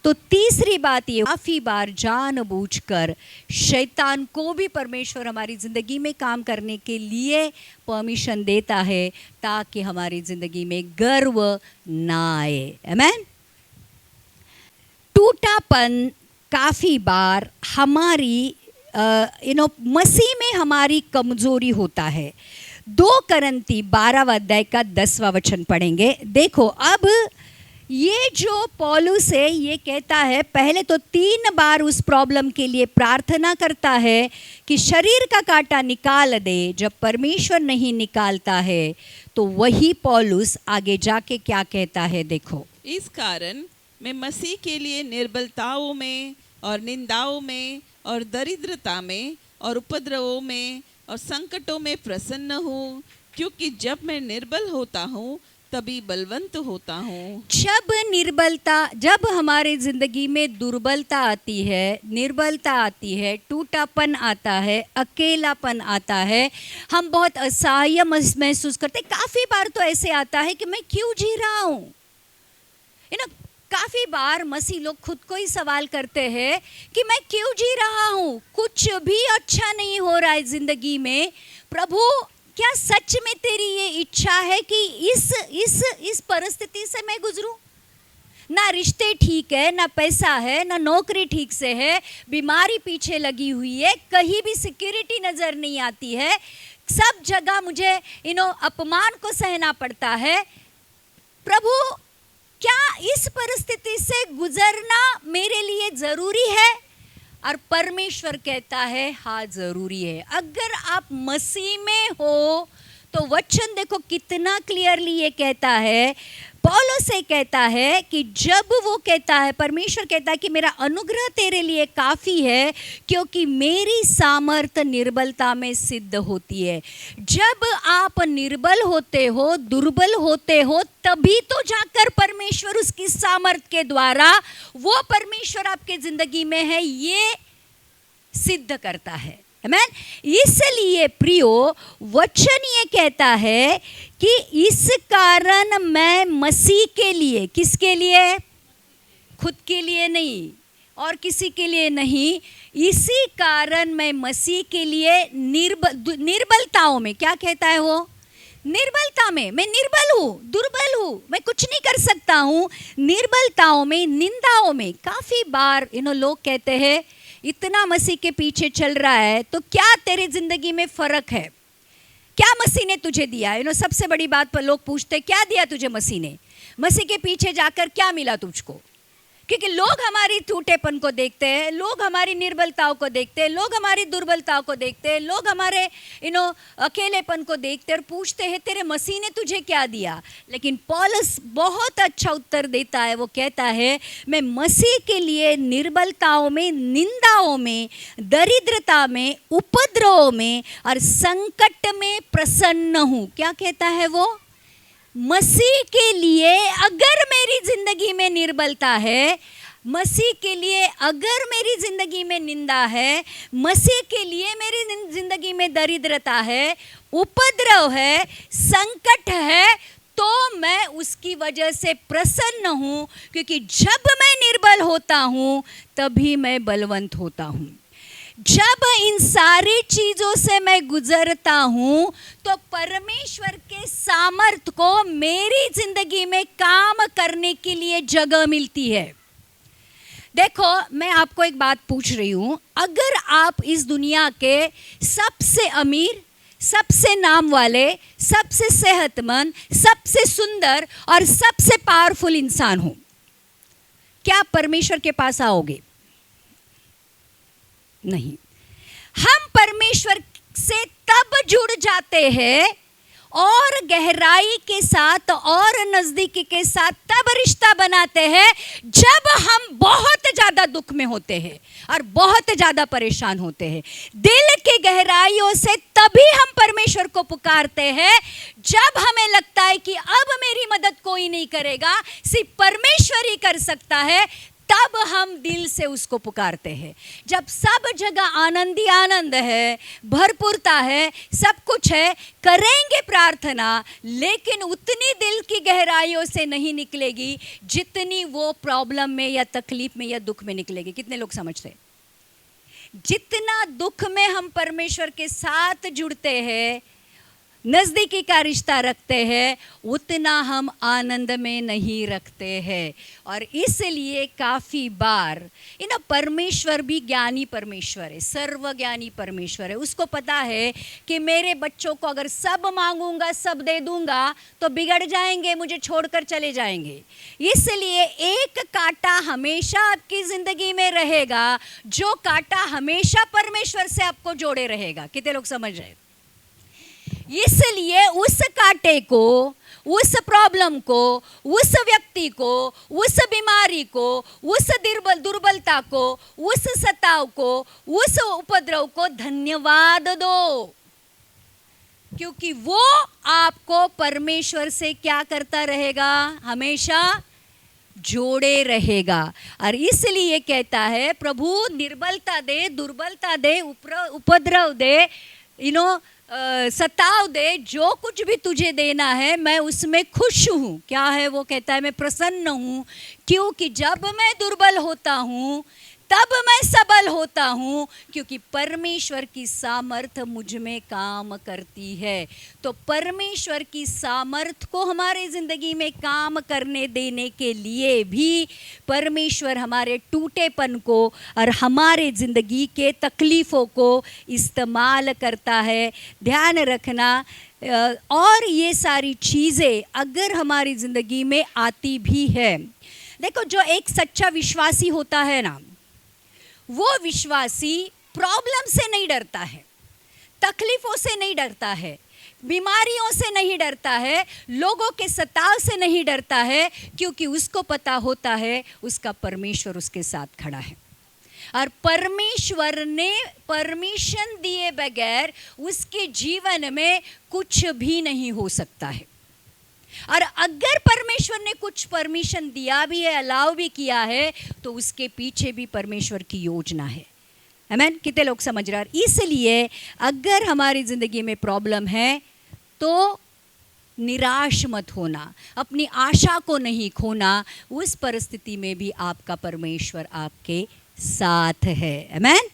तो तीसरी बात ये, काफी बार जानबूझकर शैतान को भी परमेश्वर हमारी जिंदगी में काम करने के लिए परमिशन देता है ताकि हमारी जिंदगी में गर्व ना आए। आमेन। टूटापन काफी बार हमारी मसीह में हमारी कमजोरी होता है। 2 करंती 12वां अध्याय का 10वां वचन पढ़ेंगे। देखो, अब ये जो पौलुस है ये कहता है, पहले तो 3 बार उस प्रॉब्लम के लिए प्रार्थना करता है कि शरीर का कांटा निकाल दे। जब परमेश्वर नहीं निकालता है तो वही पौलुस आगे जाके क्या कहता है, देखो। इस कारण मैं मसीह के लिए निर्बलताओं में और निंदाओं में और दरिद्रता में और उपद्रवों में और संकटों में प्रसन्न हूँ, क्योंकि जब मैं निर्बल होता हूँ तभी बलवंत होता हूँ। जब हमारे जिंदगी में दुर्बलता आती है, निर्बलता आती है, टूटापन आता है, अकेलापन आता है, हम बहुत असहाय महसूस करते हैं। काफी बार तो ऐसे आता है कि मैं क्यों जी रहा हूँ। काफी बार मसीह लोग खुद को ही सवाल करते हैं कि मैं क्यों जी रहा हूँ, कुछ भी अच्छा नहीं हो रहा है जिंदगी में। प्रभु, क्या सच में तेरी ये इच्छा है कि इस परिस्थिति से मैं गुजरूं? ना रिश्ते ठीक है, ना पैसा है, ना नौकरी ठीक से है, बीमारी पीछे लगी हुई है, कहीं भी सिक्योरिटी नजर नहीं आती है, सब जगह मुझे अपमान को सहना पड़ता है। प्रभु, क्या इस परिस्थिति से गुजरना मेरे लिए जरूरी है? और परमेश्वर कहता है हाँ, जरूरी है। अगर आप मसीह में हो तो वचन देखो कितना क्लियरली ये कहता है। पौलुस से कहता है कि जब वो कहता है, परमेश्वर कहता है कि मेरा अनुग्रह तेरे लिए काफ़ी है, क्योंकि मेरी सामर्थ्य निर्बलता में सिद्ध होती है। जब आप निर्बल होते हो, दुर्बल होते हो, तभी तो जाकर परमेश्वर उसकी सामर्थ्य के द्वारा वो परमेश्वर आपके जिंदगी में है ये सिद्ध करता है। आमेन। इसलिए प्रियो, वचन ये कहता है कि इस कारण मैं मसीह के लिए, किसके लिए? खुद के लिए नहीं और किसी के लिए नहीं, इसी कारण मैं मसीह के लिए निर्बलताओं में, क्या कहता है वो? निर्बलता में, मैं निर्बल हूँ, दुर्बल हूँ, मैं कुछ नहीं कर सकता हूँ, निर्बलताओं में, निंदाओं में। काफी बार लोग कहते हैं इतना मसीह के पीछे चल रहा है तो क्या तेरी जिंदगी में फर्क है? क्या मसीह ने तुझे दिया? सबसे बड़ी बात पर लोग पूछते क्या दिया तुझे मसीह ने? मसीह के पीछे जाकर क्या मिला तुझको? क्योंकि लोग हमारी टूटेपन को देखते हैं, लोग हमारी निर्बलताओं को देखते हैं, लोग हमारी दुर्बलताओं को देखते हैं, लोग हमारे अकेलेपन को देखते हैं और पूछते हैं तेरे मसीह ने तुझे क्या दिया? लेकिन पौलुस बहुत अच्छा उत्तर देता है। वो कहता है मैं मसीह के लिए निर्बलताओं में, निंदाओं में, दरिद्रता में, उपद्रव में और संकट में प्रसन्न हूँ। क्या कहता है वो? मसीह के लिए अगर मेरी जिंदगी में निर्बलता है, मसीह के लिए अगर मेरी जिंदगी में निंदा है, मसीह के लिए मेरी जिंदगी में दरिद्रता है, उपद्रव है, संकट है, तो मैं उसकी वजह से प्रसन्न हूँ, क्योंकि जब मैं निर्बल होता हूँ तभी मैं बलवंत होता हूँ। जब इन सारी चीजों से मैं गुजरता हूं तो परमेश्वर के सामर्थ्य को मेरी जिंदगी में काम करने के लिए जगह मिलती है। देखो, मैं आपको एक बात पूछ रही हूं, अगर आप इस दुनिया के सबसे अमीर, सबसे नाम वाले, सबसे सेहतमंद, सबसे सुंदर और सबसे पावरफुल इंसान हो, क्या आप परमेश्वर के पास आओगे? नहीं। हम परमेश्वर से तब जुड़ जाते हैं और गहराई के साथ और नजदीकी के साथ तब रिश्ता बनाते हैं जब हम बहुत ज्यादा दुख में होते हैं और बहुत ज्यादा परेशान होते हैं। दिल के गहराइयों से तभी हम परमेश्वर को पुकारते हैं जब हमें लगता है कि अब मेरी मदद कोई नहीं करेगा, सिर्फ परमेश्वर ही कर सकता है। तब हम दिल से उसको पुकारते हैं। जब सब जगह आनंद ही आनंद है, भरपूरता है, सब कुछ है, करेंगे प्रार्थना, लेकिन उतनी दिल की गहराइयों से नहीं निकलेगी जितनी वो प्रॉब्लम में या तकलीफ में या दुख में निकलेगी। कितने लोग समझते हैं? जितना दुख में हम परमेश्वर के साथ जुड़ते हैं, नज़दीकी का रिश्ता रखते हैं, उतना हम आनंद में नहीं रखते हैं। और इसलिए काफ़ी बार परमेश्वर भी ज्ञानी परमेश्वर है, सर्वज्ञानी परमेश्वर है। उसको पता है कि मेरे बच्चों को अगर सब मांगूंगा, सब दे दूंगा तो बिगड़ जाएंगे, मुझे छोड़कर चले जाएंगे। इसलिए एक कांटा हमेशा आपकी ज़िंदगी में रहेगा, जो कांटा हमेशा परमेश्वर से आपको जोड़े रहेगा। कितने लोग समझ रहे हैं? इसलिए उस कांटे को, उस प्रॉब्लम को, उस व्यक्ति को, उस बीमारी को, उस दुर्बलता को, उस सताव को, उस उपद्रव को धन्यवाद दो, क्योंकि वो आपको परमेश्वर से क्या करता रहेगा? हमेशा जोड़े रहेगा। और इसलिए कहता है प्रभु निर्बलता दे, दुर्बलता दे, उपद्रव दे, सताव दे, जो कुछ भी तुझे देना है मैं उसमें खुश हूँ। क्या है वो? कहता है मैं प्रसन्न हूँ, क्योंकि जब मैं दुर्बल होता हूँ तब मैं सबल होता हूँ, क्योंकि परमेश्वर की सामर्थ मुझ में काम करती है। तो परमेश्वर की सामर्थ को हमारे ज़िंदगी में काम करने देने के लिए भी परमेश्वर हमारे टूटेपन को और हमारे ज़िंदगी के तकलीफ़ों को इस्तेमाल करता है। ध्यान रखना। और ये सारी चीज़ें अगर हमारी ज़िंदगी में आती भी है, देखो जो एक सच्चा विश्वासी होता है ना, वो विश्वासी प्रॉब्लम से नहीं डरता है, तकलीफों से नहीं डरता है, बीमारियों से नहीं डरता है, लोगों के सताव से नहीं डरता है, क्योंकि उसको पता होता है उसका परमेश्वर उसके साथ खड़ा है। और परमेश्वर ने परमिशन दिए बगैर उसके जीवन में कुछ भी नहीं हो सकता है। और अगर परमेश्वर ने कुछ परमिशन दिया भी है, अलाउ भी किया है, तो उसके पीछे भी परमेश्वर की योजना है। आमीन। कितने लोग समझ रहे हैं? इसलिए अगर हमारी ज़िंदगी में प्रॉब्लम है तो निराश मत होना, अपनी आशा को नहीं खोना। उस परिस्थिति में भी आपका परमेश्वर आपके साथ है। आमीन।